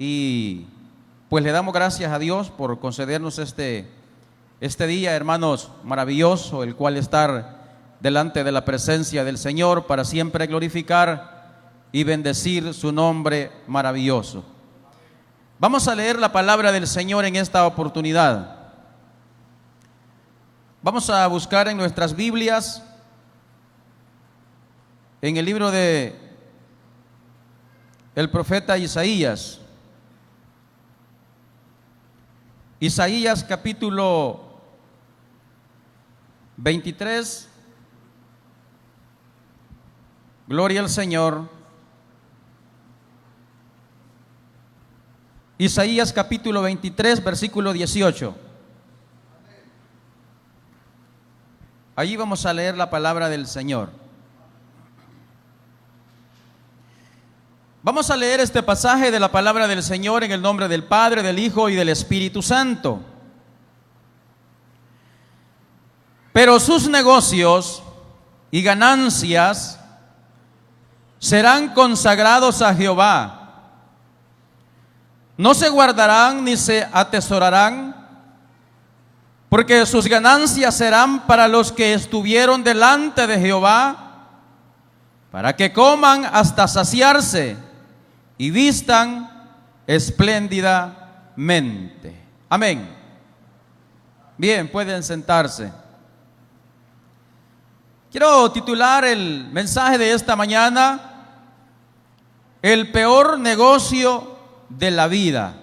y pues le damos gracias a Dios por concedernos este día, hermanos, maravilloso, el cual estar delante de la presencia del Señor para siempre glorificar y bendecir su nombre maravilloso. Vamos a leer la palabra del Señor en esta oportunidad. Vamos a buscar en nuestras Biblias, en el libro de el profeta Isaías. Isaías capítulo 23. Gloria al Señor. Isaías capítulo 23, versículo 18. Allí vamos a leer la palabra del Señor. Vamos a leer este pasaje de la palabra del Señor en el nombre del Padre, del Hijo y del Espíritu Santo. Pero sus negocios y ganancias serán consagrados a Jehová. No se guardarán ni se atesorarán, porque sus ganancias serán para los que estuvieron delante de Jehová, para que coman hasta saciarse y vistan espléndidamente. Amén. Bien, pueden sentarse. Quiero titular el mensaje de esta mañana: el peor negocio de la vida.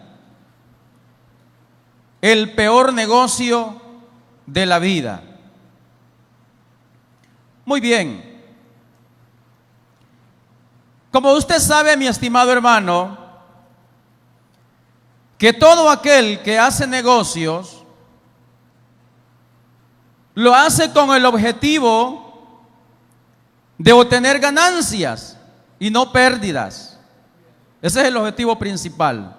El peor negocio de la vida. Muy bien. Como usted sabe, mi estimado hermano, que todo aquel que hace negocios lo hace con el objetivo de obtener ganancias y no pérdidas. Ese es el objetivo principal.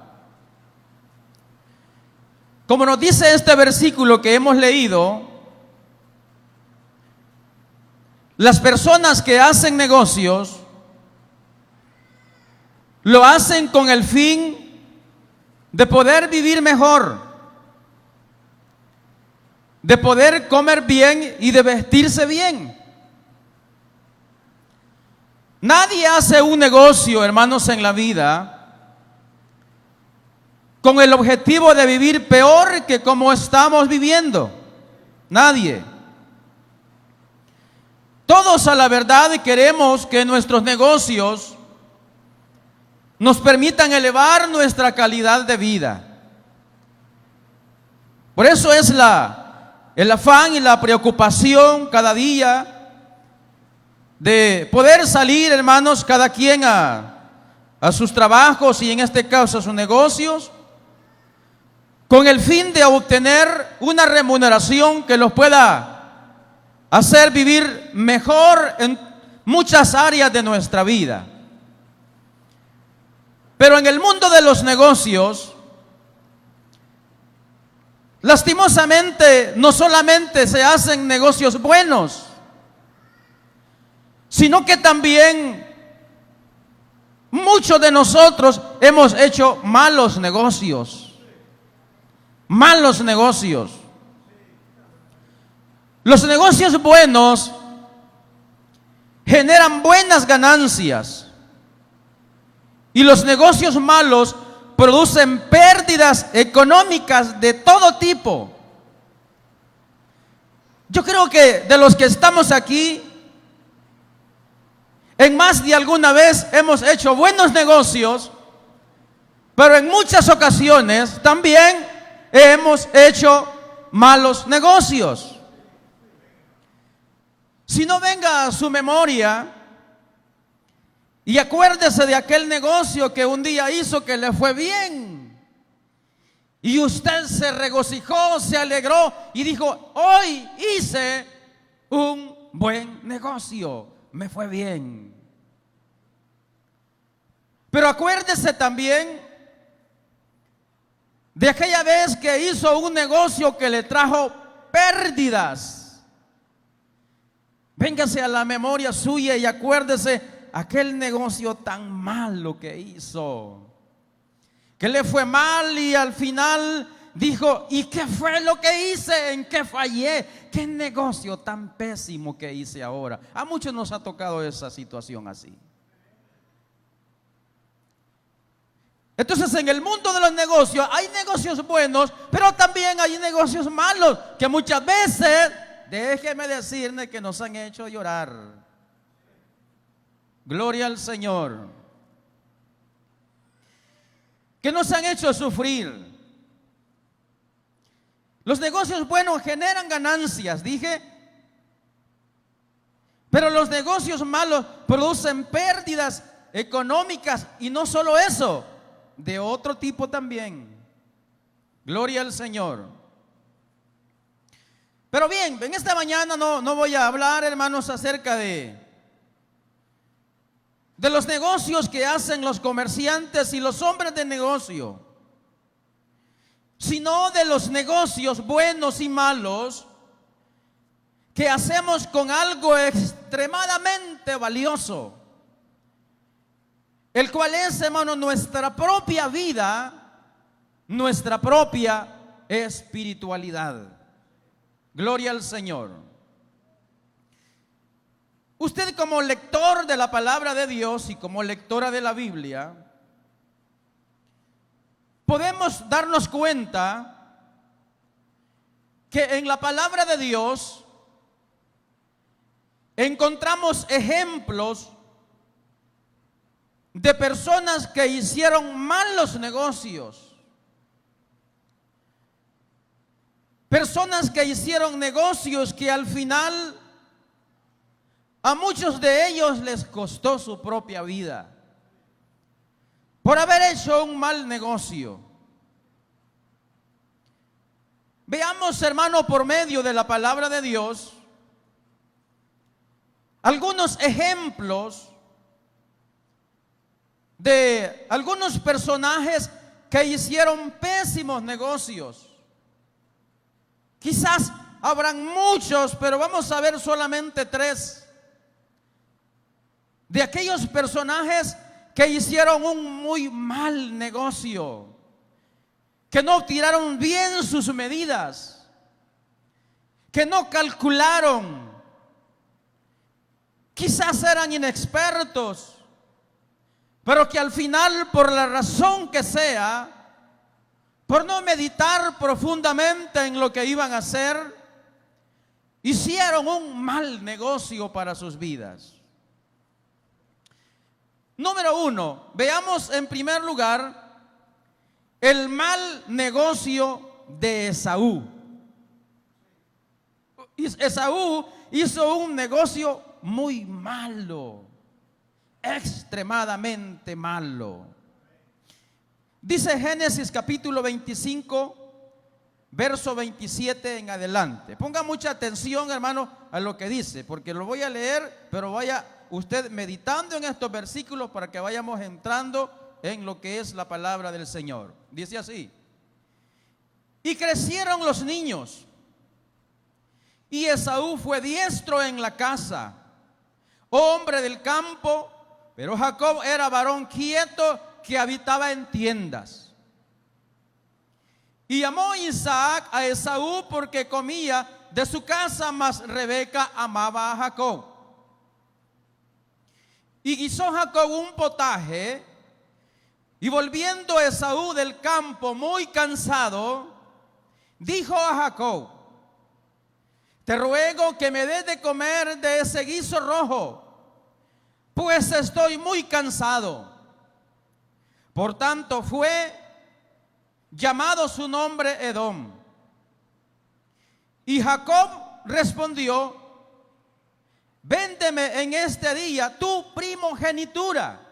Como nos dice este versículo que hemos leído, las personas que hacen negocios lo hacen con el fin de poder vivir mejor, de poder comer bien y de vestirse bien. Nadie hace un negocio, hermanos, en la vida con el objetivo de vivir peor que como estamos viviendo. Nadie. Todos a la verdad queremos que nuestros negocios nos permitan elevar nuestra calidad de vida. Por eso es el afán y la preocupación cada día de poder salir, hermanos, cada quien a sus trabajos y en este caso a sus negocios, con el fin de obtener una remuneración que los pueda hacer vivir mejor en muchas áreas de nuestra vida. Pero en el mundo de los negocios, lastimosamente, no solamente se hacen negocios buenos, sino que también muchos de nosotros hemos hecho malos negocios. Malos negocios. Los negocios buenos generan buenas ganancias y los negocios malos producen pérdidas económicas de todo tipo. Yo creo que de los que estamos aquí, en más de alguna vez hemos hecho buenos negocios, pero en muchas ocasiones también hemos hecho malos negocios. Si no, venga a su memoria y acuérdese de aquel negocio que un día hizo que le fue bien y usted se regocijó, se alegró y dijo: hoy hice un buen negocio, me fue bien. Pero acuérdese también de aquella vez que hizo un negocio que le trajo pérdidas. Véngase a la memoria suya y acuérdese aquel negocio tan malo que hizo. que le fue mal y al final dijo, ¿y qué fue lo que hice? ¿En qué fallé? ¿Qué negocio tan pésimo que hice ahora? A muchos nos ha tocado esa situación así. Entonces, en el mundo de los negocios hay negocios buenos, pero también hay negocios malos que muchas veces, déjeme decirle, que nos han hecho llorar. Gloria al Señor. Que nos han hecho sufrir. Los negocios buenos generan ganancias, dije, pero los negocios malos producen pérdidas económicas, y no solo eso, de otro tipo también. Gloria al Señor. Pero bien, en esta mañana no voy a hablar, hermanos, acerca de los negocios que hacen los comerciantes y los hombres de negocio, sino de los negocios buenos y malos que hacemos con algo extremadamente valioso, el cual es, hermano, nuestra propia vida, nuestra propia espiritualidad. Gloria al Señor. Usted, como lector de la palabra de Dios y como lectora de la Biblia, podemos darnos cuenta que en la palabra de Dios encontramos ejemplos de personas que hicieron malos negocios, personas que hicieron negocios que al final a muchos de ellos les costó su propia vida por haber hecho un mal negocio. Veamos, hermano, por medio de la palabra de Dios, algunos ejemplos de algunos personajes que hicieron pésimos negocios. Quizás habrán muchos, pero vamos a ver solamente 3 de aquellos personajes que hicieron un muy mal negocio, que no tiraron bien sus medidas, que no calcularon, quizás eran inexpertos, pero que al final, por la razón que sea, por no meditar profundamente en lo que iban a hacer, hicieron un mal negocio para sus vidas. Número 1, veamos en primer lugar el mal negocio de Esaú. Esaú hizo un negocio muy malo, extremadamente malo. Dice Génesis capítulo 25, verso 27 en adelante. Ponga mucha atención, hermano, a lo que dice, porque lo voy a leer, pero vaya usted meditando en estos versículos para que vayamos entrando en lo que es la palabra del Señor. Dice así: y crecieron los niños, y Esaú fue diestro en la casa, hombre del campo, pero Jacob era varón quieto que habitaba en tiendas. Y amó Isaac a Esaú porque comía de su casa, mas Rebeca amaba a Jacob. Y guisó Jacob un potaje, y volviendo Esaú del campo muy cansado, dijo a Jacob: te ruego que me des de comer de ese guiso rojo, pues estoy muy cansado. Por tanto fue llamado su nombre Edom. Y Jacob respondió: véndeme en este día tu primogenitura.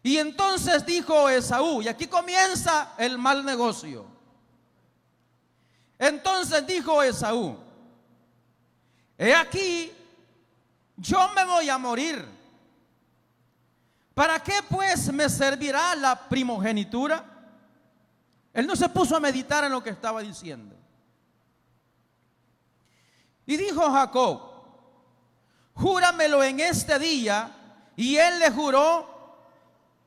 Y entonces dijo Esaú, y aquí comienza el mal negocio. Entonces dijo Esaú: he aquí, yo me voy a morir. ¿Para qué pues me servirá la primogenitura? Él no se puso a meditar en lo que estaba diciendo. Y dijo Jacob: júramelo en este día. Y él le juró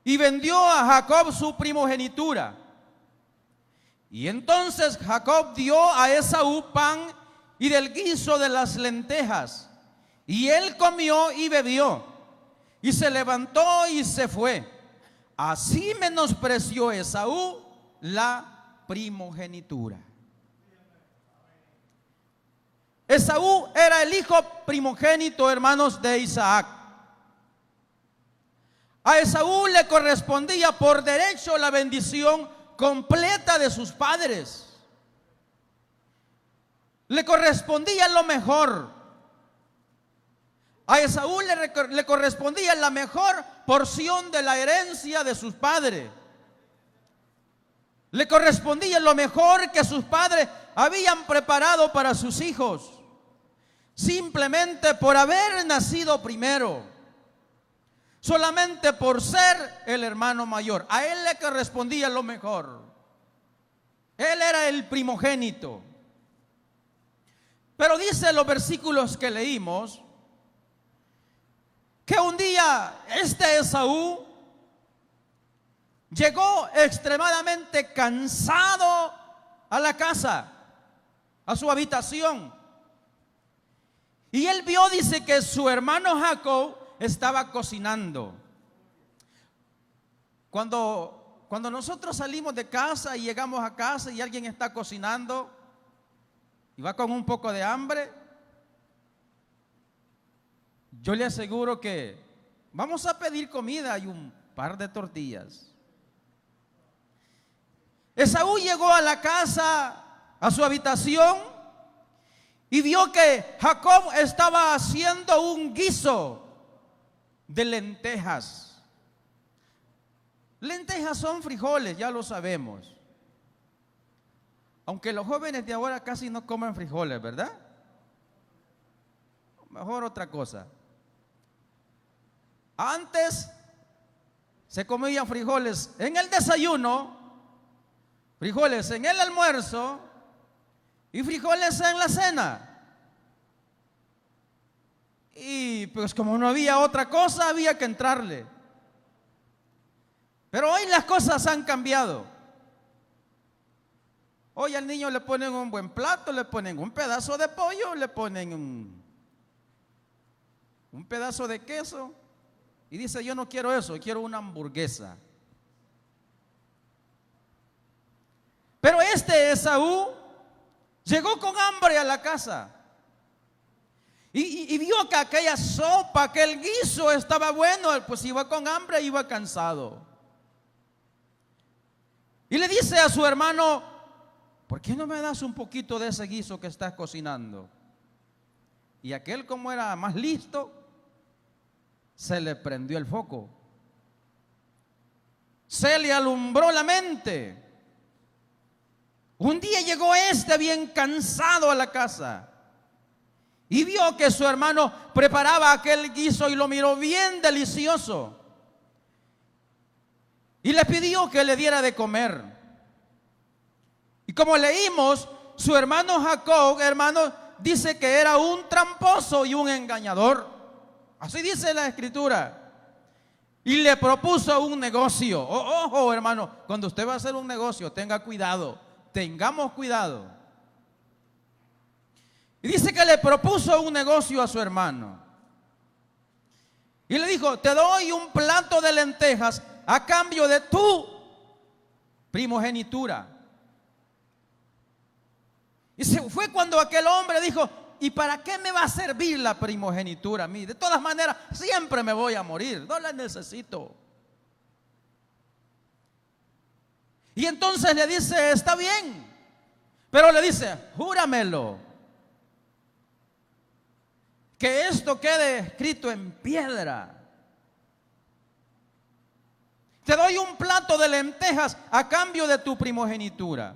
y vendió a Jacob su primogenitura. Y entonces Jacob dio a Esaú pan y del guiso de las lentejas, y él comió y bebió, y se levantó y se fue. Así menospreció Esaú la primogenitura. Esaú era el hijo primogénito, hermanos, de Isaac. A Esaú le correspondía por derecho la bendición completa de sus padres. Le correspondía lo mejor. A Esaú le correspondía la mejor porción de la herencia de sus padres. Le correspondía lo mejor que sus padres habían preparado para sus hijos, simplemente por haber nacido primero, solamente por ser el hermano mayor. A él le correspondía lo mejor. Él era el primogénito. Pero dice los versículos que leímos que un día este Esaú llegó extremadamente cansado a la casa, a su habitación. Y él vio, dice, que su hermano Jacob estaba cocinando. Cuando nosotros salimos de casa y llegamos a casa y alguien está cocinando y va con un poco de hambre, yo le aseguro que vamos a pedir comida y un par de tortillas. Esaú llegó a la casa, a su habitación, y vio que Jacob estaba haciendo un guiso de lentejas. Lentejas son frijoles, ya lo sabemos. Aunque los jóvenes de ahora casi no comen frijoles, ¿verdad? Mejor otra cosa. Antes se comían frijoles en el desayuno, frijoles en el almuerzo y frijoles en la cena. Y pues como no había otra cosa, había que entrarle. Pero hoy las cosas han cambiado. Hoy al niño le ponen un buen plato, le ponen un pedazo de pollo, le ponen un pedazo de queso y dice: yo no quiero eso, quiero una hamburguesa. Pero este Esaú llegó con hambre a la casa y vio que aquella sopa, aquel guiso estaba bueno. Pues iba con hambre, iba cansado. Y le dice a su hermano: ¿por qué no me das un poquito de ese guiso que estás cocinando? Y aquel, como era más listo, se le prendió el foco, se le alumbró la mente. Un día llegó bien cansado a la casa y vio que su hermano preparaba aquel guiso y lo miró bien delicioso y le pidió que le diera de comer. Y como leímos, su hermano Jacob, hermano, dice que era un tramposo y un engañador. Así dice la escritura. Y le propuso un negocio. Ojo, hermano, cuando usted va a hacer un negocio, tenga cuidado. Tengamos cuidado. Y dice que le propuso un negocio a su hermano. Y le dijo: te doy un plato de lentejas a cambio de tu primogenitura. Y se fue cuando aquel hombre dijo: ¿y para qué me va a servir la primogenitura a mí? De todas maneras, siempre me voy a morir, no la necesito. Y entonces le dice: está bien, pero le dice: júramelo, que esto quede escrito en piedra. Te doy un plato de lentejas a cambio de tu primogenitura.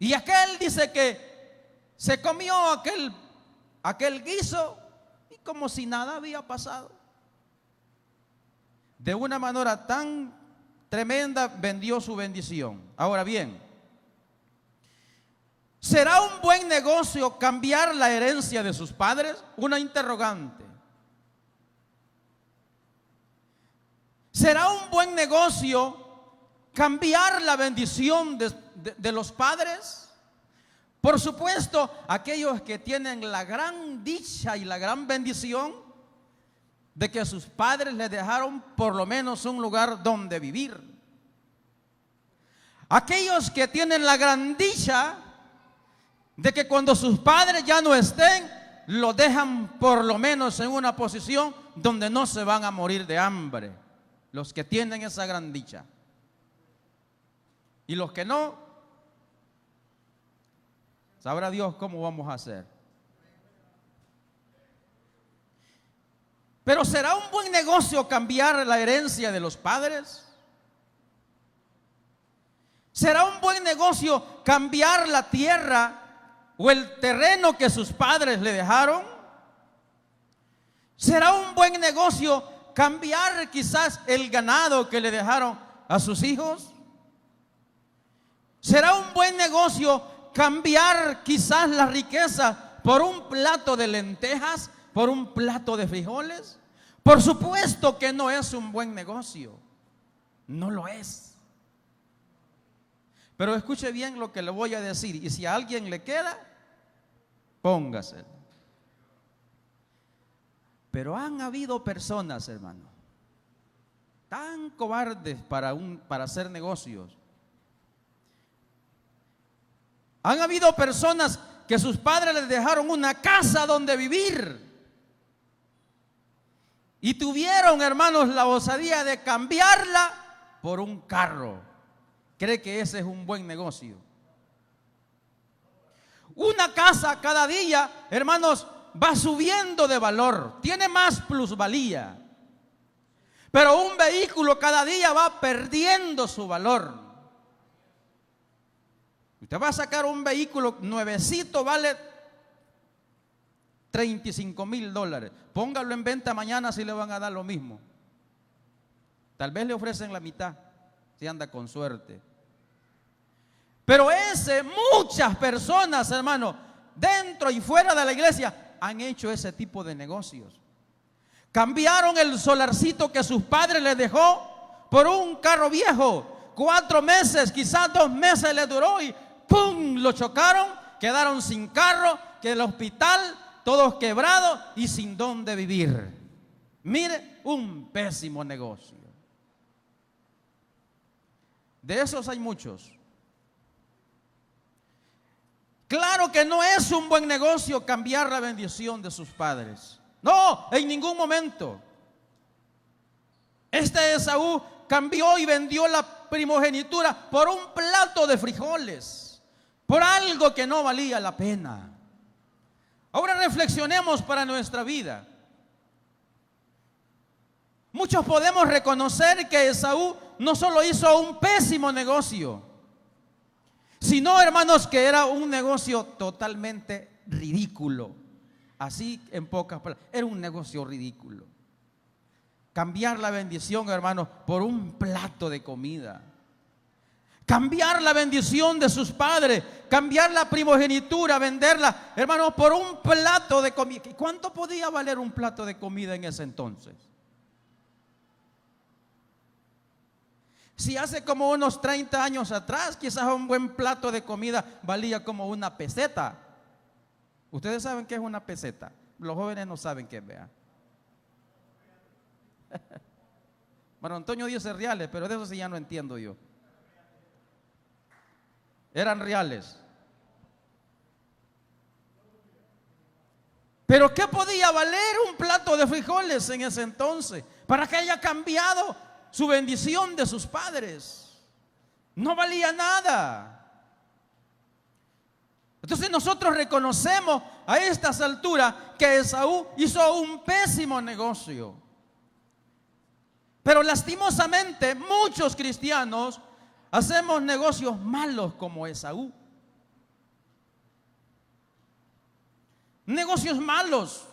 Y aquel dice que se comió aquel guiso y como si nada había pasado. De una manera tan tremenda vendió su bendición. Ahora bien, ¿será un buen negocio cambiar la herencia de sus padres? Una interrogante. ¿Será un buen negocio cambiar la bendición de los padres? Por supuesto, aquellos que tienen la gran dicha y la gran bendición de que sus padres les dejaron por lo menos un lugar donde vivir. Aquellos que tienen la gran dicha de que cuando sus padres ya no estén, los dejan por lo menos en una posición donde no se van a morir de hambre. Los que tienen esa gran dicha. Y los que no, sabrá Dios cómo vamos a hacer. Pero ¿será un buen negocio cambiar la herencia de los padres? ¿Será un buen negocio cambiar la tierra o el terreno que sus padres le dejaron? ¿Será un buen negocio cambiar quizás el ganado que le dejaron a sus hijos? ¿Será un buen negocio cambiar quizás la riqueza por un plato de lentejas, por un plato de frijoles? Por supuesto que no es un buen negocio. No lo es. Pero escuche bien lo que le voy a decir. Y si a alguien le queda, póngaselo. Pero han habido personas, hermano, tan cobardes para hacer negocios. Han habido personas que sus padres les dejaron una casa donde vivir y tuvieron, hermanos, la osadía de cambiarla por un carro. ¿Cree que ese es un buen negocio? Una casa cada día, hermanos, va subiendo de valor, tiene más plusvalía. Pero un vehículo cada día va perdiendo su valor. Usted va a sacar un vehículo nuevecito, vale $35,000. Póngalo en venta mañana si le van a dar lo mismo. Tal vez le ofrecen la mitad, si anda con suerte. Pero muchas personas, hermano, dentro y fuera de la iglesia, han hecho ese tipo de negocios. Cambiaron el solarcito que sus padres les dejó por un carro viejo. 4 meses, quizás 2 meses le duró y ¡pum! Lo chocaron, quedaron sin carro, que el hospital, todos quebrados y sin dónde vivir. Mire, un pésimo negocio. De esos hay muchos. Claro que no es un buen negocio cambiar la bendición de sus padres. No, en ningún momento. Esaú cambió y vendió la primogenitura por un plato de frijoles, por algo que no valía la pena. Ahora reflexionemos para nuestra vida. Muchos podemos reconocer que Esaú no solo hizo un pésimo negocio, sino, hermanos, que era un negocio totalmente ridículo. Así, en pocas palabras, era un negocio ridículo. Cambiar la bendición, hermanos, por un plato de comida. Cambiar la bendición de sus padres, cambiar la primogenitura, venderla, hermanos, por un plato de comida. ¿Cuánto podía valer un plato de comida en ese entonces? Si hace como unos 30 años atrás, quizás un buen plato de comida valía como una peseta. Ustedes saben qué es una peseta. Los jóvenes no saben qué es, vea. Bueno, Antonio dice reales, pero de eso sí ya no entiendo yo. Eran reales. Pero ¿qué podía valer un plato de frijoles en ese entonces para que haya cambiado su bendición de sus padres? No valía nada. Entonces nosotros reconocemos a estas alturas que Esaú hizo un pésimo negocio. Pero lastimosamente muchos cristianos hacemos negocios malos como Esaú. Negocios malos.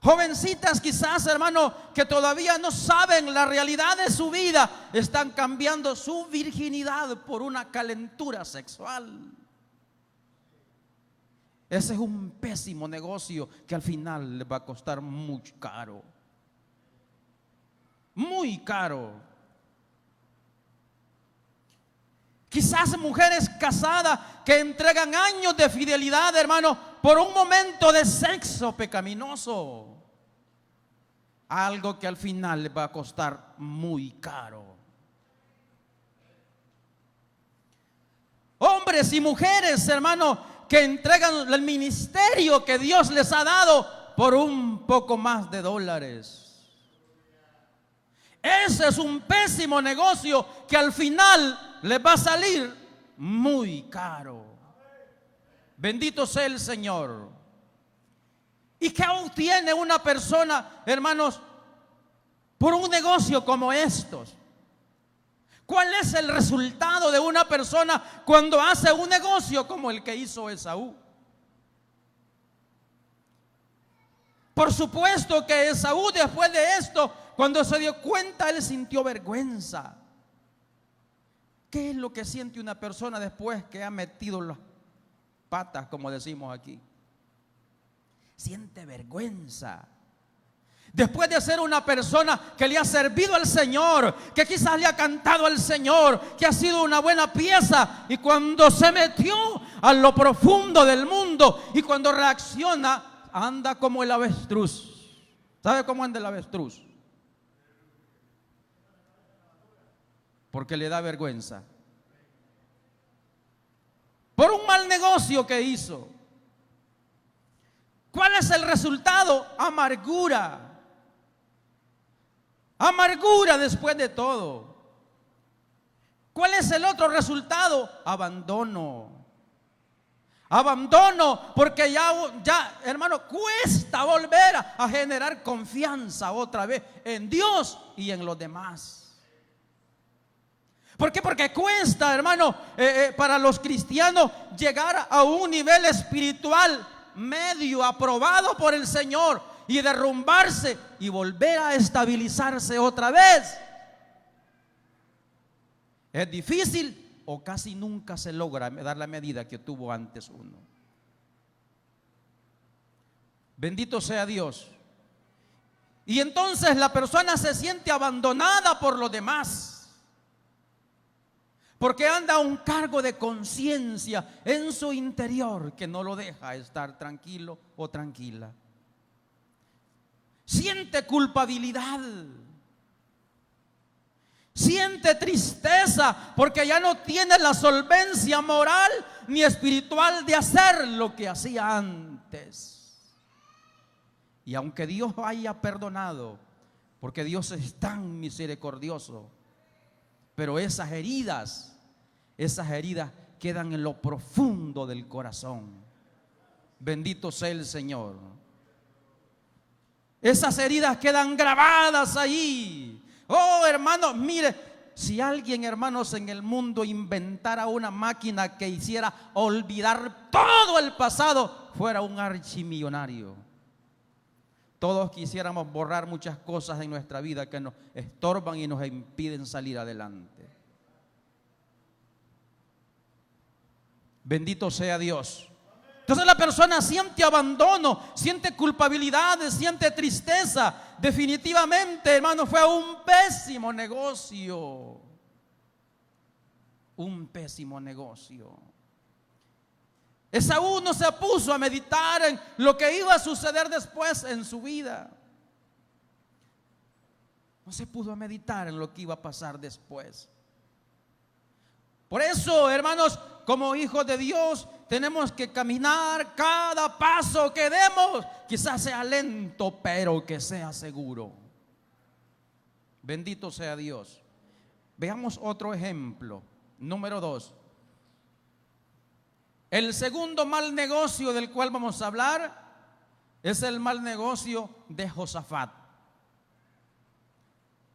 Jovencitas quizás, hermano, que todavía no saben la realidad de su vida, están cambiando su virginidad por una calentura sexual. Ese es un pésimo negocio que al final les va a costar muy caro. muy caro. Quizás mujeres casadas que entregan años de fidelidad, hermano, por un momento de sexo pecaminoso. Algo que al final les va a costar muy caro. Hombres y mujeres, hermano, que entregan el ministerio que Dios les ha dado por un poco más de dólares. Ese es un pésimo negocio que al final les va a salir muy caro. Bendito sea el Señor. ¿Y qué obtiene una persona, hermanos, por un negocio como estos? ¿Cuál es el resultado de una persona cuando hace un negocio como el que hizo Esaú? Por supuesto que Esaú, después de esto, cuando se dio cuenta, él sintió vergüenza. ¿Qué es lo que siente una persona después que ha metido las patas, como decimos aquí? Siente vergüenza. Después de ser una persona que le ha servido al Señor, que quizás le ha cantado al Señor, que ha sido una buena pieza, y cuando se metió a lo profundo del mundo y cuando reacciona, anda como el avestruz. ¿Sabe cómo anda el avestruz? Porque le da vergüenza. Por un mal negocio que hizo. ¿Cuál es el resultado? Amargura. Amargura después de todo. ¿Cuál es el otro resultado? Abandono. Abandono, porque ya, hermano, cuesta volver a generar confianza otra vez en Dios y en los demás. ¿Por qué? Porque cuesta, hermano, para los cristianos llegar a un nivel espiritual medio aprobado por el Señor y derrumbarse y volver a estabilizarse otra vez. Es difícil o casi nunca se logra dar la medida que tuvo antes uno. Bendito sea Dios. Y entonces la persona se siente abandonada por los demás, porque anda un cargo de conciencia en su interior que no lo deja estar tranquilo o tranquila. Siente culpabilidad. Siente tristeza porque ya no tiene la solvencia moral ni espiritual de hacer lo que hacía antes. Y aunque Dios haya perdonado, porque Dios es tan misericordioso, pero esas heridas quedan en lo profundo del corazón. Bendito sea el Señor. Esas heridas quedan grabadas ahí. Oh, hermanos, mire, si alguien, hermanos, en el mundo inventara una máquina que hiciera olvidar todo el pasado, fuera un archimillonario. Todos quisiéramos borrar muchas cosas en nuestra vida que nos estorban y nos impiden salir adelante. Bendito sea Dios. Entonces la persona siente abandono, siente culpabilidad, siente tristeza. Definitivamente, hermano, fue un pésimo negocio. Un pésimo negocio. Esaú no se puso a meditar en lo que iba a suceder después en su vida. No se pudo a meditar en lo que iba a pasar después. Por eso, hermanos, como hijos de Dios, tenemos que caminar cada paso que demos. Quizás sea lento, pero que sea seguro. Bendito sea Dios. Veamos otro ejemplo. Número 2. El segundo mal negocio del cual vamos a hablar es el mal negocio de Josafat.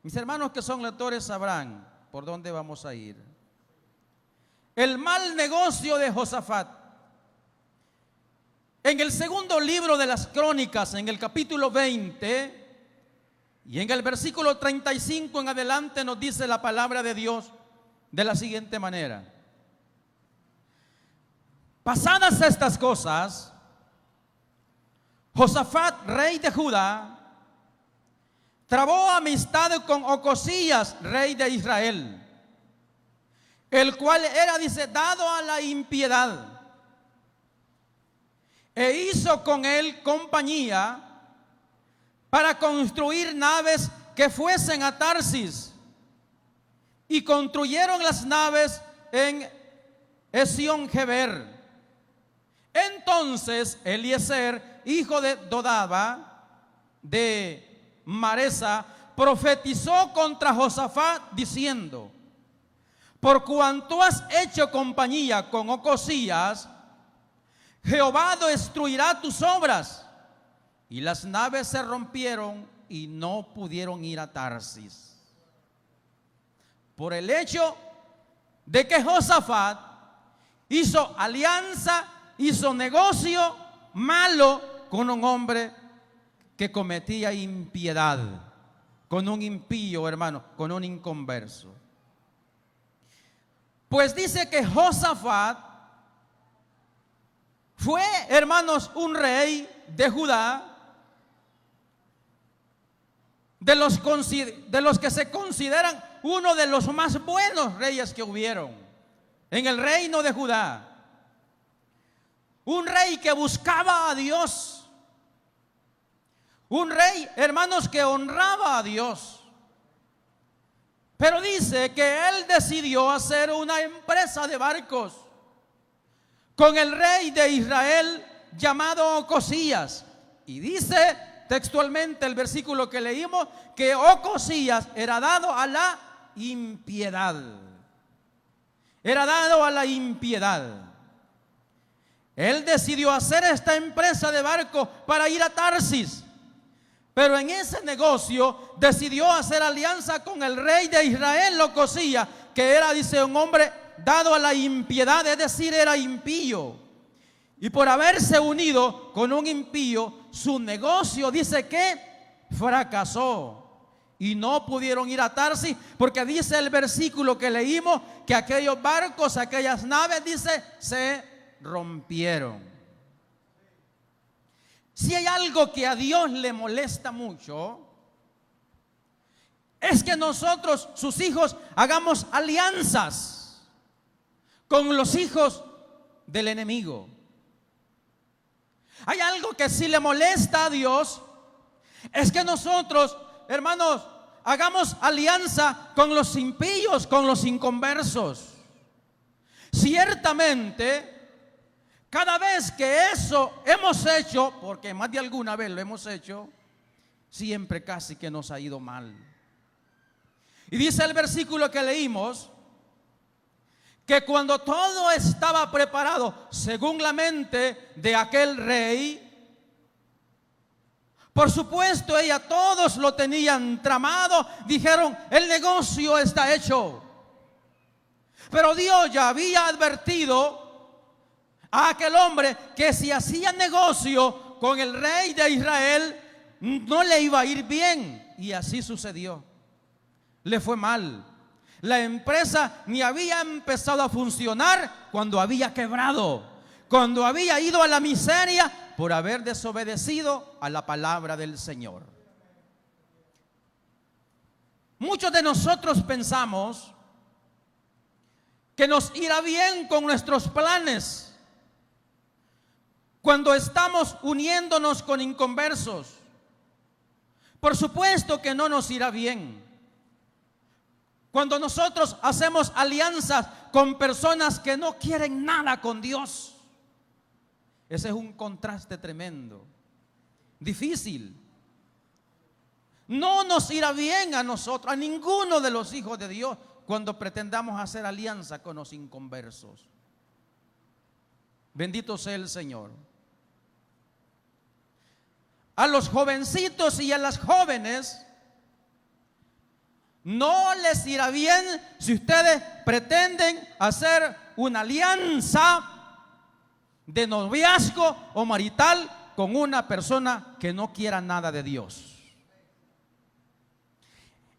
Mis hermanos que son lectores sabrán por dónde vamos a ir. El mal negocio de Josafat. En el segundo libro de las Crónicas, en el capítulo 20 y en el versículo 35 en adelante, nos dice la palabra de Dios de la siguiente manera: pasadas estas cosas, Josafat, rey de Judá, trabó amistad con Ocosías, rey de Israel, el cual era, dice, dado a la impiedad, e hizo con él compañía para construir naves que fuesen a Tarsis, y construyeron las naves en Esión-Geber. Entonces Eliezer, hijo de Dodaba de Maresa, profetizó contra Josafat diciendo: por cuanto has hecho compañía con Ocosías, Jehová destruirá tus obras. Y las naves se rompieron y no pudieron ir a Tarsis, por el hecho de que Josafat hizo alianza, hizo negocio malo con un hombre que cometía impiedad, con un impío, hermano, con un inconverso. Pues dice que Josafat fue, hermanos, un rey de Judá, de los que se consideran uno de los más buenos reyes que hubieron en el reino de Judá. Un rey que buscaba a Dios. Un rey, hermanos, que honraba a Dios. Pero dice que él decidió hacer una empresa de barcos con el rey de Israel llamado Ocosías. Y dice textualmente el versículo que leímos, que Ocosías era dado a la impiedad. Era dado a la impiedad. Él decidió hacer esta empresa de barco para ir a Tarsis, pero en ese negocio decidió hacer alianza con el rey de Israel, Ocosías, que era, dice, un hombre dado a la impiedad, es decir, era impío. Y por haberse unido con un impío, su negocio, dice, que fracasó. Y no pudieron ir a Tarsis, porque dice el versículo que leímos, que aquellos barcos, aquellas naves, dice, se rompieron. Si hay algo que a Dios le molesta mucho, es que nosotros, sus hijos, hagamos alianzas con los hijos del enemigo. Hay algo que sí le molesta a Dios, es que nosotros, hermanos, hagamos alianza con los impíos, con los inconversos. Ciertamente, cada vez que eso hemos hecho, porque más de alguna vez lo hemos hecho, siempre casi que nos ha ido mal. Y dice el versículo que leímos, que cuando todo estaba preparado según la mente de aquel rey, por supuesto todos lo tenían tramado, dijeron, el negocio está hecho. Pero Dios ya había advertido a aquel hombre que si hacía negocio con el rey de Israel, no le iba a ir bien. Y así sucedió. Le fue mal. La empresa ni había empezado a funcionar cuando había quebrado, cuando había ido a la miseria por haber desobedecido a la palabra del Señor. Muchos de nosotros pensamos que nos irá bien con nuestros planes cuando estamos uniéndonos con inconversos. Por supuesto que no nos irá bien cuando nosotros hacemos alianzas con personas que no quieren nada con Dios. Ese es un contraste tremendo, difícil. No nos irá bien a nosotros, a ninguno de los hijos de Dios, cuando pretendamos hacer alianza con los inconversos. Bendito sea el Señor. A los jovencitos y a las jóvenes no les irá bien si ustedes pretenden hacer una alianza de noviazgo o marital con una persona que no quiera nada de Dios.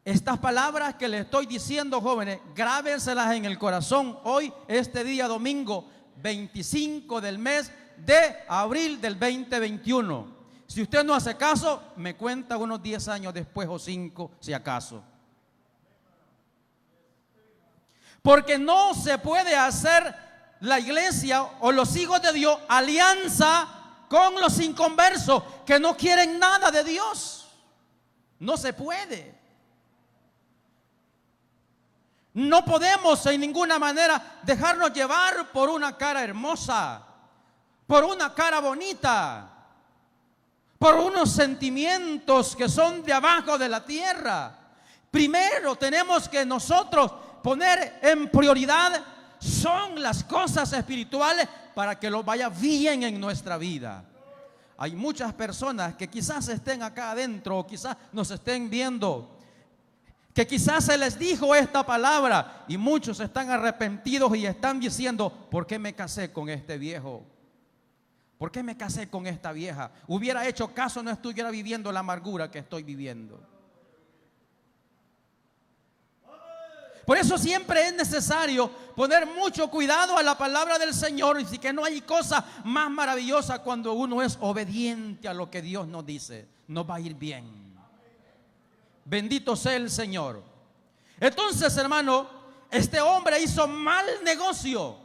Estas palabras que les estoy diciendo, jóvenes, grábenselas en el corazón hoy, este día domingo 25 del mes de abril del 2021. Si usted no hace caso, me cuenta unos 10 años después o 5, si acaso. Porque no se puede hacer la iglesia o los hijos de Dios alianza con los inconversos que no quieren nada de Dios. No se puede. No podemos en ninguna manera dejarnos llevar por una cara hermosa, por una cara bonita, por unos sentimientos que son de abajo de la tierra. Primero tenemos que nosotros poner en prioridad son las cosas espirituales para que lo vaya bien en nuestra vida. Hay muchas personas que quizás estén acá adentro o quizás nos estén viendo, que quizás se les dijo esta palabra y muchos están arrepentidos y están diciendo: ¿por qué me casé con este viejo? ¿Por qué me casé con esta vieja? Hubiera hecho caso, no estuviera viviendo la amargura que estoy viviendo. Por eso siempre es necesario poner mucho cuidado a la palabra del Señor. Y sí, que no hay cosa más maravillosa cuando uno es obediente a lo que Dios nos dice. Nos va a ir bien. Bendito sea el Señor. Entonces, hermano, este hombre hizo mal negocio.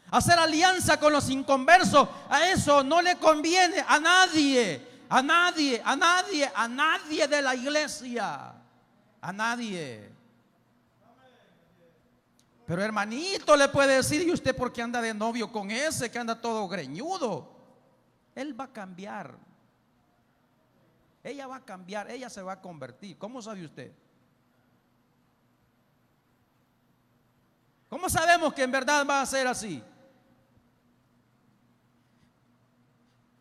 Hacer alianza con los inconversos, a eso no le conviene a nadie. A nadie, a nadie, a nadie de la iglesia. A nadie. Pero hermanito, le puede decir: ¿y usted por qué anda de novio con ese que anda todo greñudo? Él va a cambiar. Ella va a cambiar, ella se va a convertir. ¿Cómo sabe usted? ¿Cómo sabemos que en verdad va a ser así?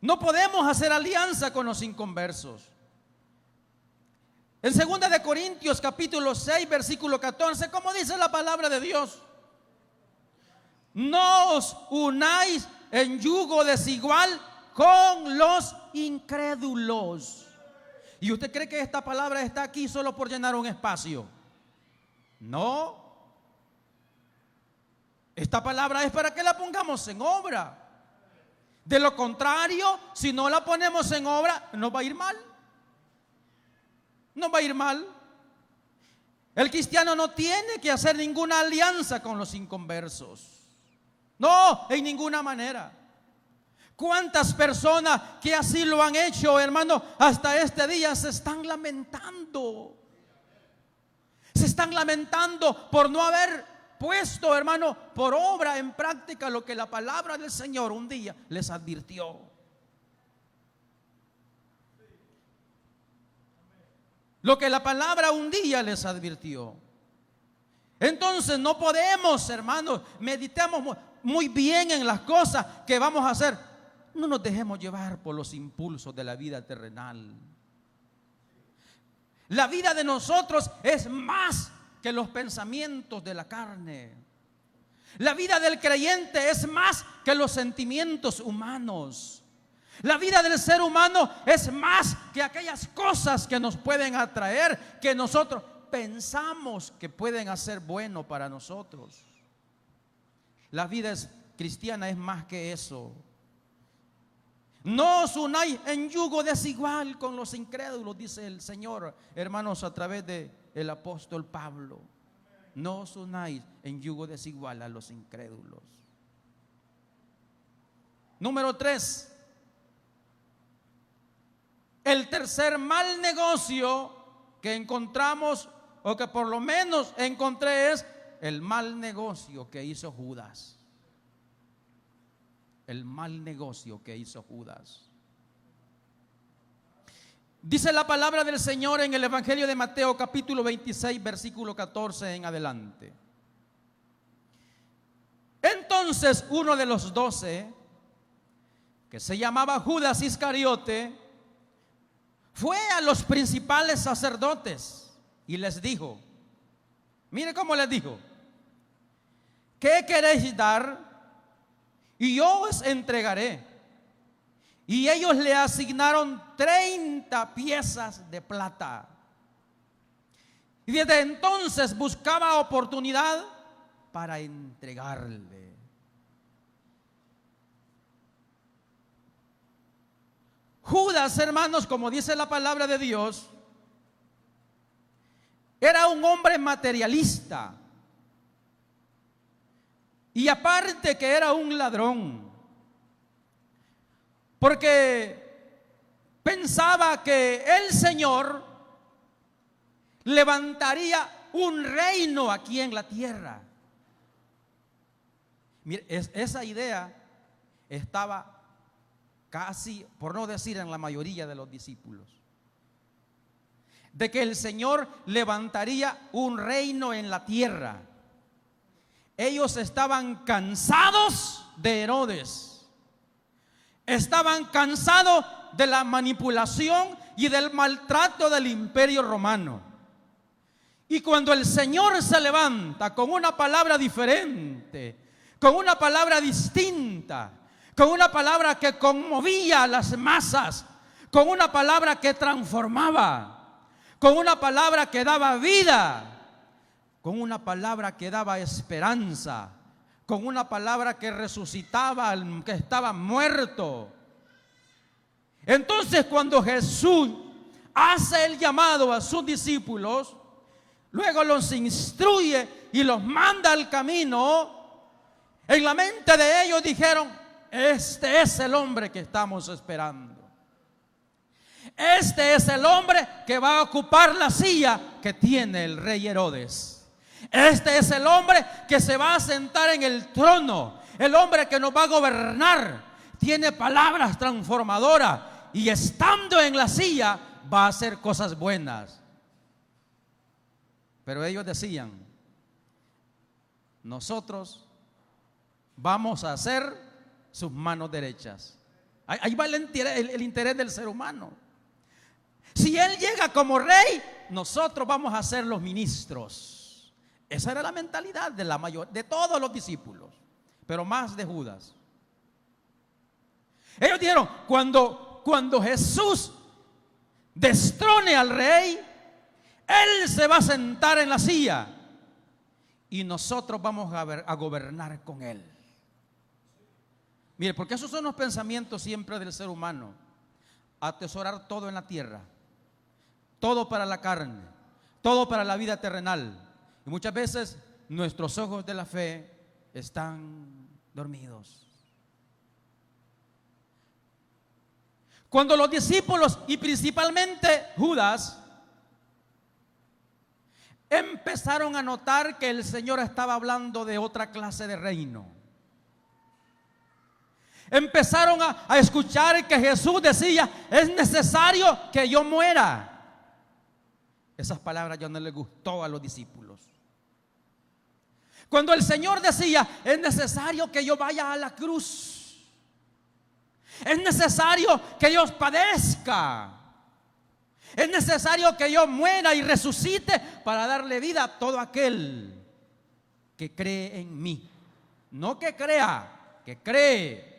No podemos hacer alianza con los inconversos. En 2 de Corintios capítulo 6 versículo 14, ¿cómo dice la palabra de Dios? No os unáis en yugo desigual con los incrédulos. ¿Y usted cree que esta palabra está aquí solo por llenar un espacio? No. Esta palabra es para que la pongamos en obra. De lo contrario, si no la ponemos en obra, nos va a ir mal. No va a ir mal. El cristiano no tiene que hacer ninguna alianza con los inconversos. No, en ninguna manera. ¿Cuántas personas que así lo han hecho, hermano, hasta este día se están lamentando? Se están lamentando por no haber puesto, hermano, por obra en práctica lo que la palabra del Señor un día les advirtió. Lo que la palabra un día les advirtió. Entonces no podemos, hermanos, meditemos muy bien en las cosas que vamos a hacer. No nos dejemos llevar por los impulsos de la vida terrenal. La vida de nosotros es más que los pensamientos de la carne. La vida del creyente es más que los sentimientos humanos. La vida del ser humano es más que aquellas cosas que nos pueden atraer, que nosotros pensamos que pueden hacer bueno para nosotros. La vida cristiana es más que eso. No os unáis en yugo desigual con los incrédulos, dice el Señor, hermanos, a través del apóstol Pablo. No os unáis en yugo desigual a los incrédulos. Número 3. El tercer mal negocio que encontramos, o que por lo menos encontré, es el mal negocio que hizo Judas. El mal negocio que hizo Judas. Dice la palabra del Señor en el Evangelio de Mateo capítulo 26 versículo 14 en adelante. Entonces uno de los 12, que se llamaba Judas Iscariote, fue a los principales sacerdotes y les dijo, mire cómo les dijo: ¿qué queréis dar? Y yo os entregaré. Y ellos le asignaron 30 piezas de plata. Y desde entonces buscaba oportunidad para entregarle. Judas, hermanos, como dice la palabra de Dios, era un hombre materialista. Y aparte que era un ladrón. Porque pensaba que el Señor levantaría un reino aquí en la tierra. Mire, esa idea estaba casi, por no decir en la mayoría de los discípulos, de que el Señor levantaría un reino en la tierra. Ellos estaban cansados de Herodes, estaban cansados de la manipulación y del maltrato del imperio romano. Y cuando el Señor se levanta con una palabra diferente, con una palabra distinta, con una palabra que conmovía a las masas, con una palabra que transformaba, con una palabra que daba vida, con una palabra que daba esperanza, con una palabra que resucitaba al que estaba muerto. Entonces, cuando Jesús hace el llamado a sus discípulos, luego los instruye y los manda al camino, en la mente de ellos dijeron: este es el hombre que estamos esperando. Este es el hombre que va a ocupar la silla que tiene el rey Herodes. Este es el hombre que se va a sentar en el trono, el hombre que nos va a gobernar. Tiene palabras transformadoras y estando en la silla va a hacer cosas buenas. Pero ellos decían: nosotros vamos a ser sus manos derechas. Ahí va el interés del ser humano. Si él llega como rey, nosotros vamos a ser los ministros. Esa era la mentalidad de todos los discípulos, pero más de Judas. Ellos dijeron: cuando Jesús destrone al rey, él se va a sentar en la silla y nosotros vamos a gobernar con él. Mire, porque esos son los pensamientos siempre del ser humano: atesorar todo en la tierra, todo para la carne, todo para la vida terrenal. Y muchas veces nuestros ojos de la fe están dormidos. Cuando los discípulos, y principalmente Judas, empezaron a notar que el Señor estaba hablando de otra clase de reino, empezaron a escuchar que Jesús decía: es necesario que yo muera. Esas palabras ya no les gustó a los discípulos. Cuando el Señor decía: es necesario que yo vaya a la cruz, es necesario que yo padezca, es necesario que yo muera y resucite para darle vida a todo aquel que cree en mí. No que crea, que cree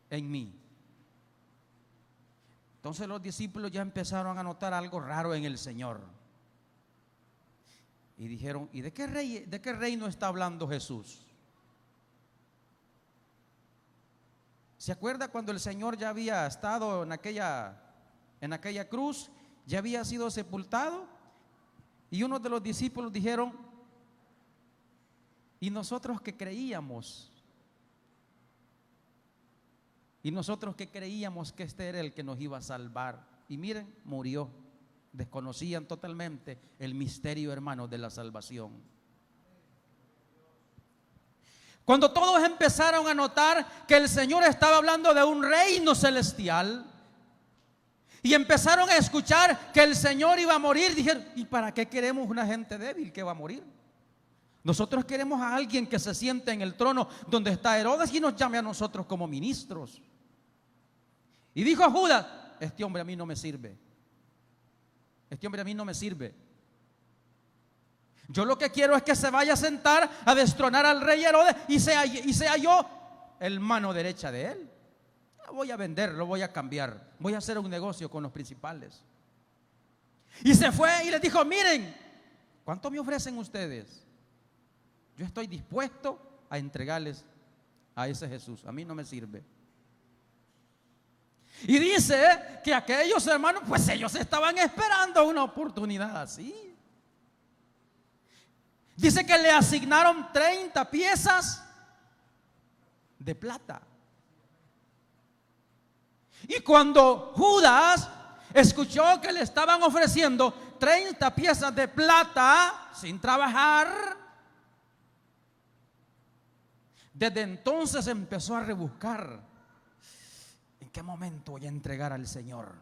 en mí. Entonces los discípulos ya empezaron a notar algo raro en el Señor. Y dijeron: ¿y de qué reino está hablando Jesús? ¿Se acuerda cuando el Señor ya había estado en aquella cruz? Ya había sido sepultado. Y uno de los discípulos dijeron: ¿y nosotros que creíamos? Y nosotros que creíamos que este era el que nos iba a salvar. Y miren, murió. Desconocían totalmente el misterio, hermanos, de la salvación. Cuando todos empezaron a notar que el Señor estaba hablando de un reino celestial y empezaron a escuchar que el Señor iba a morir, dijeron: ¿y para qué queremos una gente débil que va a morir? Nosotros queremos a alguien que se siente en el trono donde está Herodes y nos llame a nosotros como ministros. Y dijo a Judas: este hombre a mí no me sirve. Este hombre a mí no me sirve. Yo lo que quiero es que se vaya a sentar a destronar al rey Herodes y sea yo el mano derecha de él. Lo voy a vender, lo voy a cambiar, voy a hacer un negocio con los principales. Y se fue y les dijo: miren, ¿cuánto me ofrecen ustedes? Yo estoy dispuesto a entregarles a ese Jesús. A mí no me sirve. Y dice que aquellos hermanos, pues ellos estaban esperando una oportunidad así. Dice que le asignaron 30 piezas de plata. Y cuando Judas escuchó que le estaban ofreciendo 30 piezas de plata sin trabajar, desde entonces empezó a rebuscar: ¿en qué momento voy a entregar al Señor?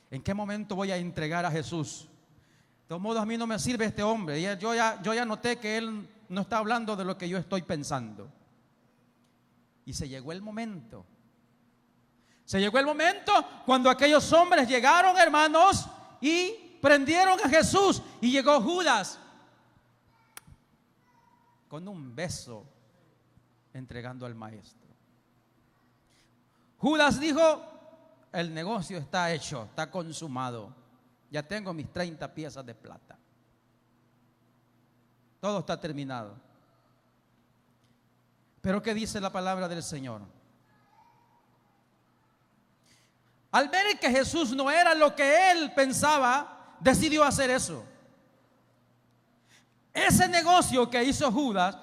¿En qué momento voy a entregar a Jesús? De todos modos, a mí no me sirve este hombre. Yo ya noté que él no está hablando de lo que yo estoy pensando. Y se llegó el momento. Se llegó el momento cuando aquellos hombres llegaron, hermanos, y prendieron a Jesús. Y llegó Judas con un beso entregando al maestro. Judas dijo: el negocio está hecho, está consumado. Ya tengo mis 30 piezas de plata. Todo está terminado. Pero ¿qué dice la palabra del Señor? Al ver que Jesús no era lo que él pensaba, decidió hacer eso. Ese negocio que hizo Judas,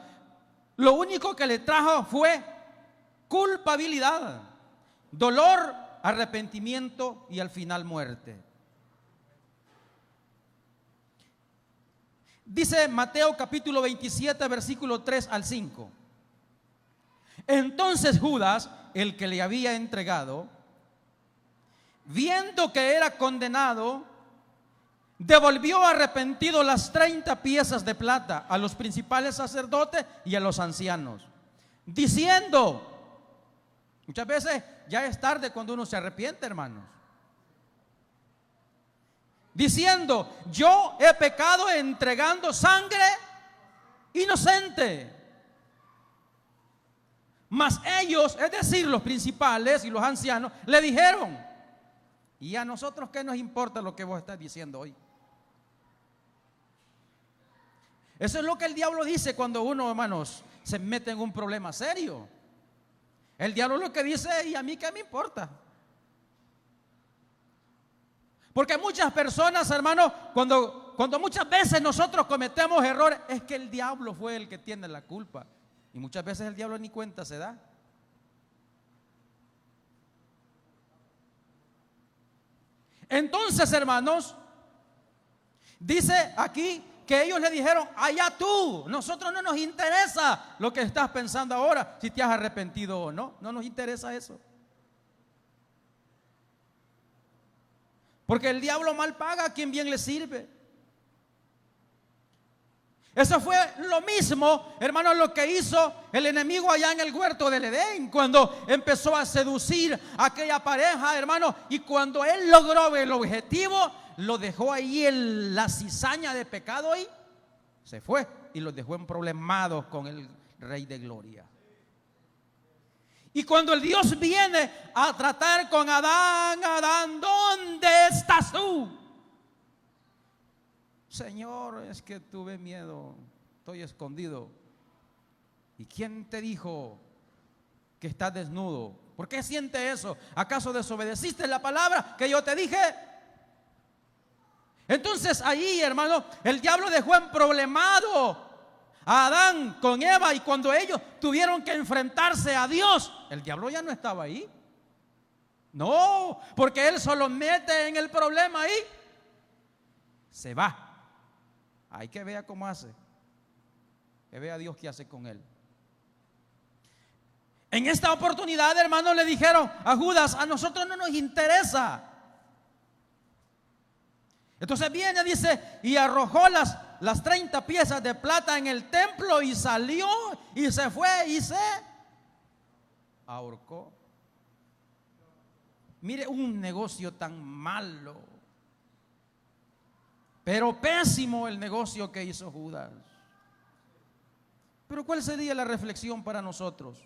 lo único que le trajo fue culpabilidad, dolor, arrepentimiento y al final muerte. Dice Mateo capítulo 27, versículo 3 al 5. Entonces Judas, el que le había entregado, viendo que era condenado, devolvió arrepentido las 30 piezas de plata a los principales sacerdotes y a los ancianos, diciendo, muchas veces ya es tarde cuando uno se arrepiente, hermanos, diciendo: yo he pecado entregando sangre inocente. Mas ellos, es decir, los principales y los ancianos, le dijeron: ¿y a nosotros qué nos importa lo que vos estás diciendo hoy? Eso es lo que el diablo dice cuando uno, hermanos, se mete en un problema serio. El diablo lo que dice: ¿y a mí qué me importa? Porque muchas personas, hermanos, cuando muchas veces nosotros cometemos errores, es que el diablo fue el que tiene la culpa. Y muchas veces el diablo ni cuenta se da. Entonces, hermanos, dice aquí que ellos le dijeron: allá tú, nosotros no nos interesa lo que estás pensando ahora, si te has arrepentido o no, no nos interesa eso. Porque el diablo mal paga a quien bien le sirve. Eso fue lo mismo, hermanos, lo que hizo el enemigo allá en el huerto del Edén, cuando empezó a seducir a aquella pareja, hermanos, y cuando él logró el objetivo, lo dejó ahí en la cizaña de pecado y se fue y los dejó emproblemados con el Rey de Gloria. Y cuando el Dios viene a tratar con Adán: Adán, ¿dónde estás tú? Señor, es que tuve miedo, estoy escondido. ¿Y quién te dijo que estás desnudo? ¿Por qué siente eso? ¿Acaso desobedeciste la palabra que yo te dije? Entonces ahí, hermano, el diablo dejó emproblemado a Adán con Eva, y cuando ellos tuvieron que enfrentarse a Dios, el diablo ya no estaba ahí. No, porque él solo mete en el problema y se va. Hay que vea cómo hace, que vea Dios qué hace con él. En esta oportunidad, hermanos, le dijeron a Judas: a nosotros no nos interesa. Entonces viene, dice, y arrojó las 30 piezas de plata en el templo y salió y se fue y se ahorcó. Mire, un negocio tan malo, pero pésimo el negocio que hizo Judas. Pero ¿cuál sería la reflexión para nosotros?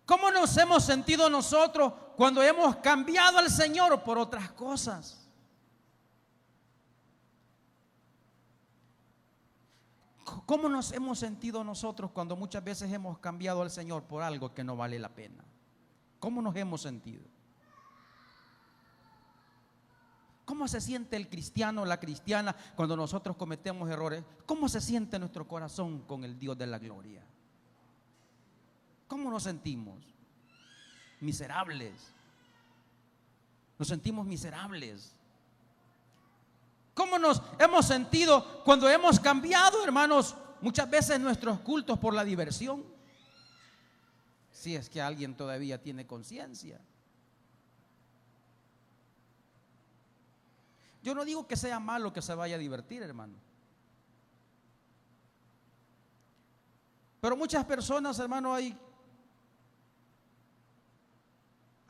¿Cómo nos hemos sentido nosotros cuando hemos cambiado al Señor por otras cosas? ¿Cómo nos hemos sentido nosotros cuando muchas veces hemos cambiado al Señor por algo que no vale la pena? ¿Cómo nos hemos sentido? ¿Cómo se siente el cristiano, la cristiana, cuando nosotros cometemos errores? ¿Cómo se siente nuestro corazón con el Dios de la gloria? ¿Cómo nos sentimos? Miserables. Nos sentimos miserables. ¿Cómo nos hemos sentido cuando hemos cambiado, hermanos, muchas veces nuestros cultos por la diversión? Si es que alguien todavía tiene conciencia. Yo no digo que sea malo que se vaya a divertir, hermano. Pero muchas personas, hermano, hay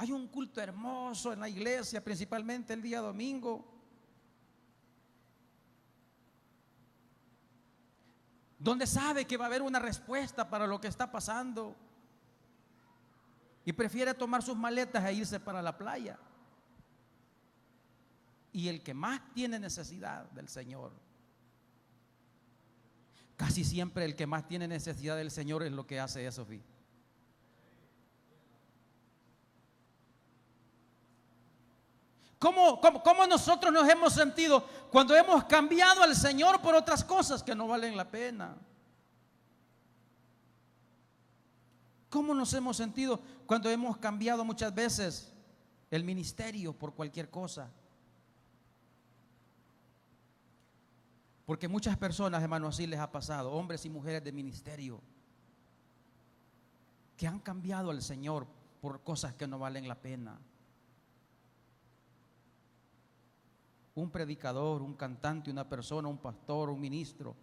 un culto hermoso en la iglesia, principalmente el día domingo, donde sabe que va a haber una respuesta para lo que está pasando, y prefiere tomar sus maletas e irse para la playa. Y el que más tiene necesidad del Señor, casi siempre el que más tiene necesidad del Señor es lo que hace eso. ¿Cómo nosotros nos hemos sentido cuando hemos cambiado al Señor por otras cosas que no valen la pena? ¿Cómo nos hemos sentido cuando hemos cambiado muchas veces el ministerio por cualquier cosa? Porque muchas personas, hermanos, así les ha pasado, hombres y mujeres de ministerio, que han cambiado al Señor por cosas que no valen la pena. Un predicador, un cantante, una persona, un pastor, un ministro.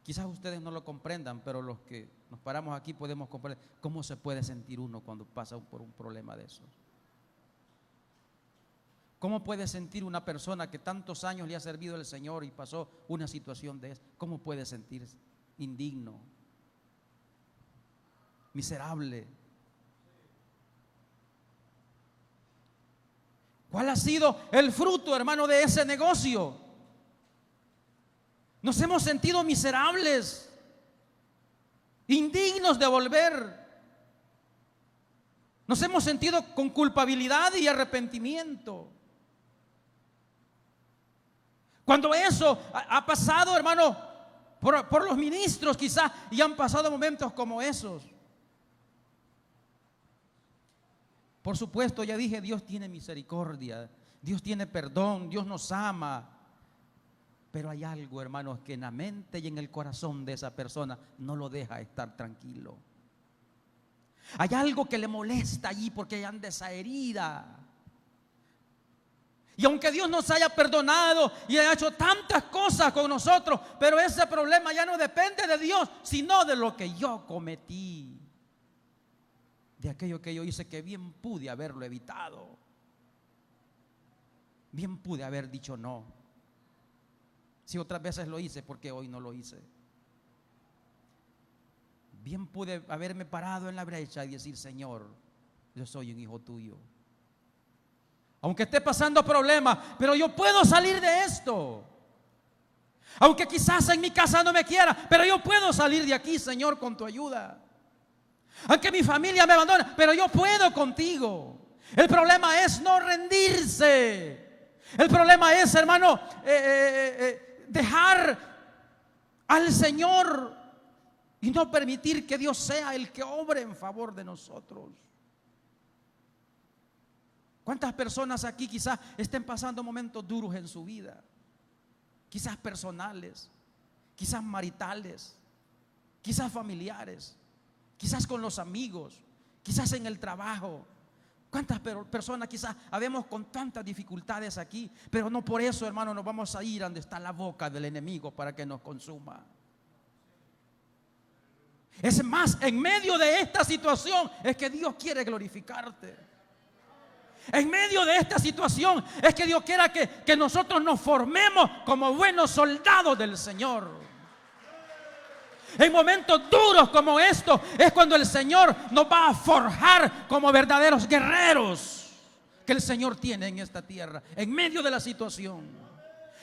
Quizás ustedes no lo comprendan, pero los que nos paramos aquí podemos comprender cómo se puede sentir uno cuando pasa por un problema de esos. ¿Cómo puede sentir una persona que tantos años le ha servido al Señor y pasó una situación de eso? ¿Cómo puede sentirse indigno, miserable? ¿Cuál ha sido el fruto, hermano, de ese negocio? Nos hemos sentido miserables, indignos de volver. Nos hemos sentido con culpabilidad y arrepentimiento. Cuando eso ha pasado, hermano, por los ministros quizás, y han pasado momentos como esos. Por supuesto, ya dije, Dios tiene misericordia, Dios tiene perdón, Dios nos ama. Pero hay algo, hermanos, que en la mente y en el corazón de esa persona no lo deja estar tranquilo. Hay algo que le molesta allí porque anda esa herida. Y aunque Dios nos haya perdonado y haya hecho tantas cosas con nosotros, pero ese problema ya no depende de Dios, sino de lo que yo cometí, de aquello que yo hice, que bien pude haberlo evitado, bien pude haber dicho no. Si otras veces lo hice, ¿por qué hoy no lo hice? Bien pude haberme parado en la brecha y decir: Señor, yo soy un hijo tuyo. Aunque esté pasando problemas, pero yo puedo salir de esto. Aunque quizás en mi casa no me quiera, pero yo puedo salir de aquí, Señor, con tu ayuda. Aunque mi familia me abandone, pero yo puedo contigo. El problema es no rendirse. El problema es, hermano, dejar al Señor y no permitir que Dios sea el que obre en favor de nosotros. ¿Cuántas personas aquí quizás estén pasando momentos duros en su vida? Quizás personales, quizás maritales, quizás familiares, quizás con los amigos, quizás en el trabajo. ¿Cuántas personas quizás habemos con tantas dificultades aquí? Pero no por eso, hermano, nos vamos a ir donde está la boca del enemigo para que nos consuma. Es más, en medio de esta situación es que Dios quiere glorificarte. En medio de esta situación es que Dios quiera que nosotros nos formemos como buenos soldados del Señor. En momentos duros como estos es cuando el Señor nos va a forjar como verdaderos guerreros que el Señor tiene en esta tierra, en medio de la situación.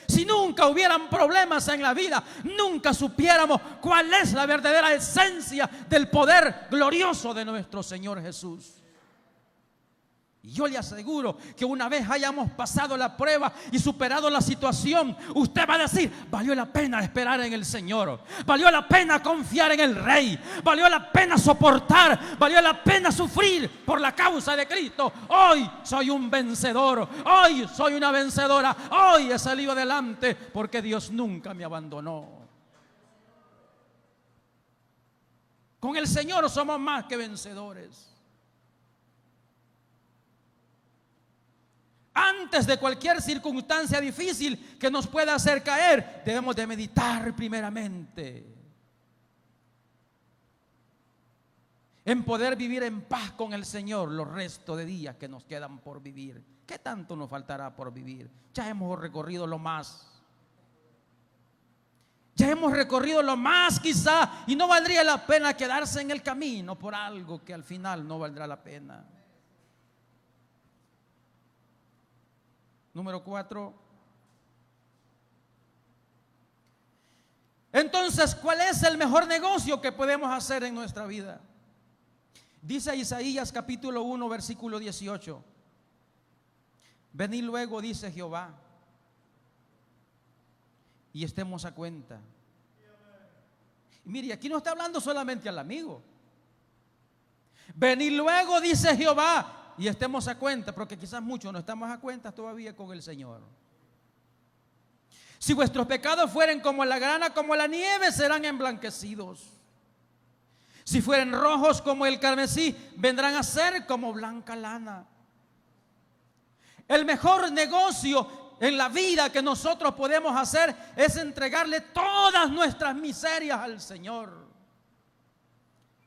Si nunca hubieran problemas en la vida, nunca supiéramos cuál es la verdadera esencia del poder glorioso de nuestro Señor Jesús. Y yo le aseguro que una vez hayamos pasado la prueba y superado la situación, usted va a decir: valió la pena esperar en el Señor, valió la pena confiar en el Rey, valió la pena soportar, valió la pena sufrir por la causa de Cristo. Hoy soy un vencedor, hoy soy una vencedora, hoy he salido adelante porque Dios nunca me abandonó. Con el Señor somos más que vencedores. Antes de cualquier circunstancia difícil que nos pueda hacer caer, debemos de meditar primeramente en poder vivir en paz con el Señor los restos de días que nos quedan por vivir. ¿Qué tanto nos faltará por vivir? Ya hemos recorrido lo más. Ya hemos recorrido lo más quizá, y no valdría la pena quedarse en el camino por algo que al final no valdrá la pena. Número 4. Entonces, ¿cuál es el mejor negocio que podemos hacer en nuestra vida? Dice Isaías capítulo 1, versículo 18. Venid luego, dice Jehová, y estemos a cuenta. Y mire, aquí no está hablando solamente al amigo. Venid luego, dice Jehová, y estemos a cuenta, porque quizás muchos no estamos a cuenta todavía con el Señor. Si vuestros pecados fueren como la grana, como la nieve, serán emblanquecidos. Si fueren rojos como el carmesí, vendrán a ser como blanca lana. El mejor negocio en la vida que nosotros podemos hacer es entregarle todas nuestras miserias al Señor.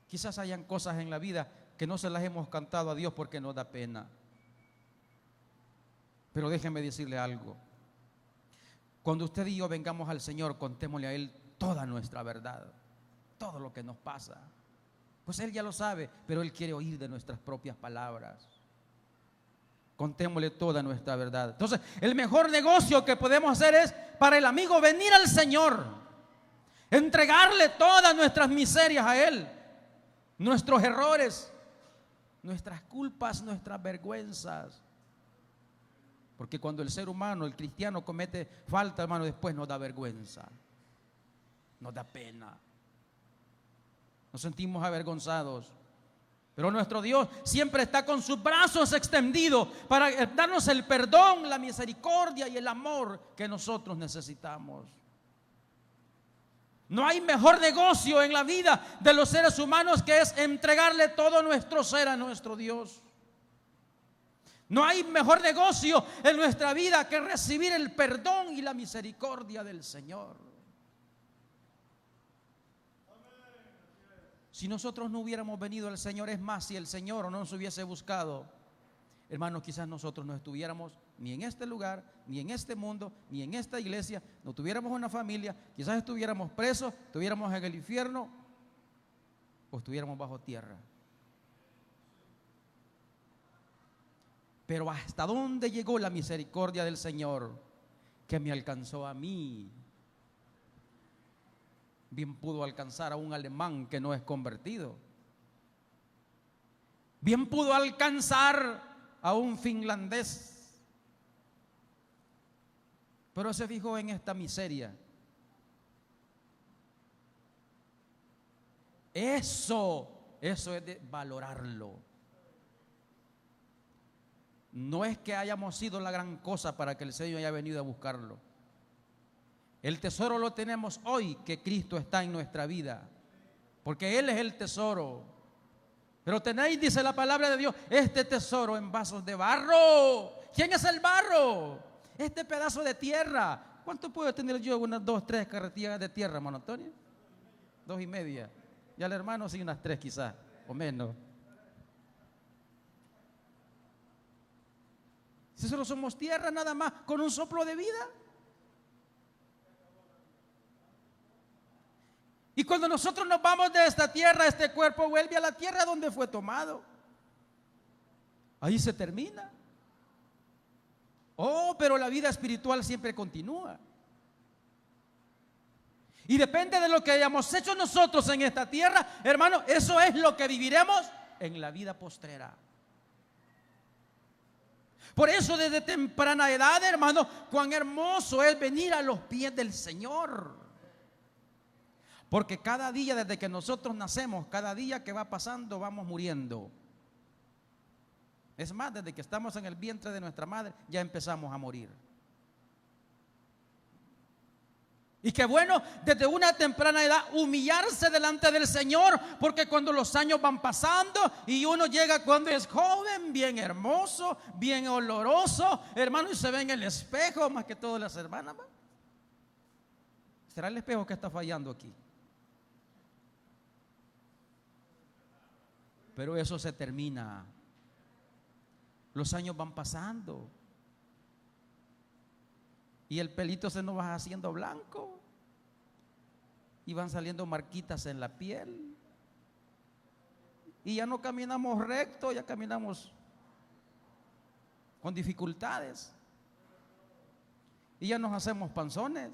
Quizás hayan cosas en la vida que no se las hemos cantado a Dios porque nos da pena. Pero déjeme decirle algo. Cuando usted y yo vengamos al Señor, contémosle a Él toda nuestra verdad, todo lo que nos pasa. Pues Él ya lo sabe, pero Él quiere oír de nuestras propias palabras. Contémosle toda nuestra verdad. Entonces, el mejor negocio que podemos hacer es para el amigo venir al Señor, entregarle todas nuestras miserias a Él, nuestros errores, nuestras culpas, nuestras vergüenzas. Porque cuando el ser humano, el cristiano, comete falta, hermano, después nos da vergüenza, nos da pena, nos sentimos avergonzados. Pero nuestro Dios siempre está con sus brazos extendidos para darnos el perdón, la misericordia y el amor que nosotros necesitamos. No hay mejor negocio en la vida de los seres humanos que es entregarle todo nuestro ser a nuestro Dios. No hay mejor negocio en nuestra vida que recibir el perdón y la misericordia del Señor. Si nosotros no hubiéramos venido al Señor, es más, si el Señor no nos hubiese buscado, hermanos, quizás nosotros no estuviéramos ni en este lugar, ni en este mundo, ni en esta iglesia, no tuviéramos una familia, quizás estuviéramos presos, estuviéramos en el infierno o estuviéramos bajo tierra. Pero ¿hasta dónde llegó la misericordia del Señor que me alcanzó a mí? Bien pudo alcanzar a un alemán que no es convertido. Bien pudo alcanzar a un finlandés. Pero se fijó en esta miseria. Eso es de valorarlo. No es que hayamos sido la gran cosa para que el Señor haya venido a buscarlo. El tesoro lo tenemos hoy que Cristo está en nuestra vida, porque Él es el tesoro. Pero tenéis, dice la palabra de Dios, este tesoro en vasos de barro. ¿Quién es el barro? Este pedazo de tierra. ¿Cuánto puedo tener yo? Unas 2, 3 carretillas de tierra, hermano Antonio. 2,5. Y al hermano sí unas 3 quizás, o menos. Si solo somos tierra nada más, con un soplo de vida. Y cuando nosotros nos vamos de esta tierra, este cuerpo vuelve a la tierra donde fue tomado. Ahí se termina. Oh, pero la vida espiritual siempre continúa. Y depende de lo que hayamos hecho nosotros en esta tierra, hermano, eso es lo que viviremos en la vida postrera. Por eso desde temprana edad, hermano, cuán hermoso es venir a los pies del Señor. Porque cada día desde que nosotros nacemos, cada día que va pasando, vamos muriendo. Es más, desde que estamos en el vientre de nuestra madre, ya empezamos a morir. Y qué bueno desde una temprana edad humillarse delante del Señor, porque cuando los años van pasando y uno llega cuando es joven, bien hermoso, bien oloroso, hermano, y se ve en el espejo, más que todas las hermanas, ¿va? ¿Será el espejo que está fallando aquí? Pero eso se termina. Los años van pasando y el pelito se nos va haciendo blanco y van saliendo marquitas en la piel y ya no caminamos recto, ya caminamos con dificultades y ya nos hacemos panzones.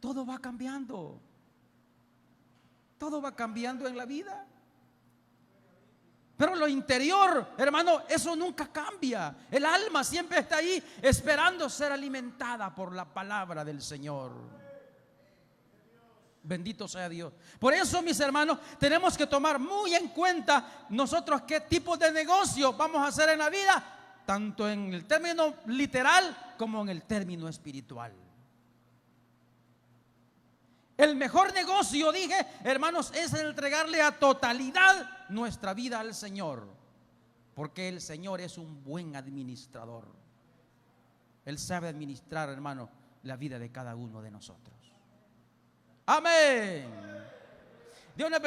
Todo va cambiando, todo va cambiando en la vida. Pero lo interior, hermano, eso nunca cambia. El alma siempre está ahí esperando ser alimentada por la palabra del Señor. Bendito sea Dios. Por eso, mis hermanos, tenemos que tomar muy en cuenta nosotros qué tipo de negocio vamos a hacer en la vida, tanto en el término literal como en el término espiritual. El mejor negocio, dije, hermanos, es entregarle a totalidad nuestra vida al Señor, porque el Señor es un buen administrador. Él sabe administrar, hermano, la vida de cada uno de nosotros. Amén. Dios les bendiga.